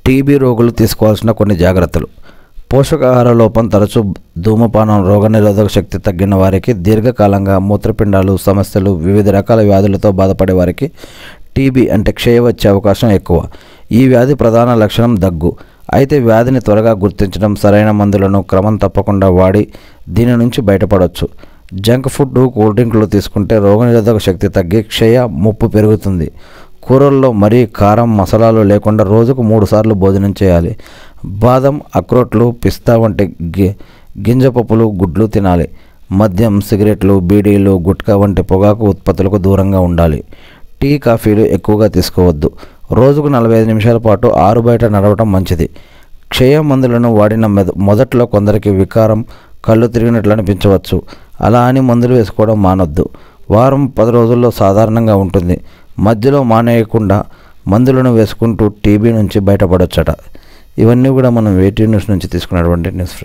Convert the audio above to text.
TB రోగులు తీసుకోవాల్సిన కొన్ని జాగ్రత్తలు. పోషకాహార లోపం, తరచూ ధూమపానం, రోగనిరోధక శక్తి తగ్గిన వారికి, దీర్ఘకాలంగా మూత్రపిండాలు సమస్యలు, వివిధ రకాల వ్యాధులతో బాధపడే వారికి టీబీ అంటే క్షయ వచ్చే అవకాశం ఎక్కువ. ఈ వ్యాధి ప్రధాన లక్షణం దగ్గు. అయితే వ్యాధిని త్వరగా గుర్తించడం, సరైన మందులను క్రమం తప్పకుండా వాడి దీని నుంచి బయటపడవచ్చు. జంక్ ఫుడ్, కూల్ డ్రింకులు తీసుకుంటే రోగనిరోధక శక్తి తగ్గి క్షయ ముప్పు పెరుగుతుంది. కూరల్లో మరీ కారం, మసాలాలు లేకుండా రోజుకు 3 సార్లు భోజనం చేయాలి. బాదం, అక్రోట్లు, పిస్తా వంటి గింజపప్పులు, గుడ్లు తినాలి. మద్యం, సిగరెట్లు, బీడీలు, గుట్కా వంటి పొగాకు ఉత్పత్తులకు దూరంగా ఉండాలి. టీ, కాఫీలు ఎక్కువగా తీసుకోవద్దు. రోజుకు 45 నిమిషాల పాటు ఆరుబయట నడవటం మంచిది. క్షయ మందులను వాడిన మొదట్లో కొందరికి వికారం, కళ్ళు తిరిగినట్లు అనిపించవచ్చు. అలా అని మందులు వేసుకోవడం మానొద్దు. వారం 10 రోజుల్లో సాధారణంగా ఉంటుంది. మధ్యలో మానేయకుండా మందులను వేసుకుంటూ టీబీ నుంచి బయటపడొచ్చట. ఇవన్నీ కూడా మనం వేటీ న్యూస్ నుంచి తీసుకున్నటువంటి న్యూస్.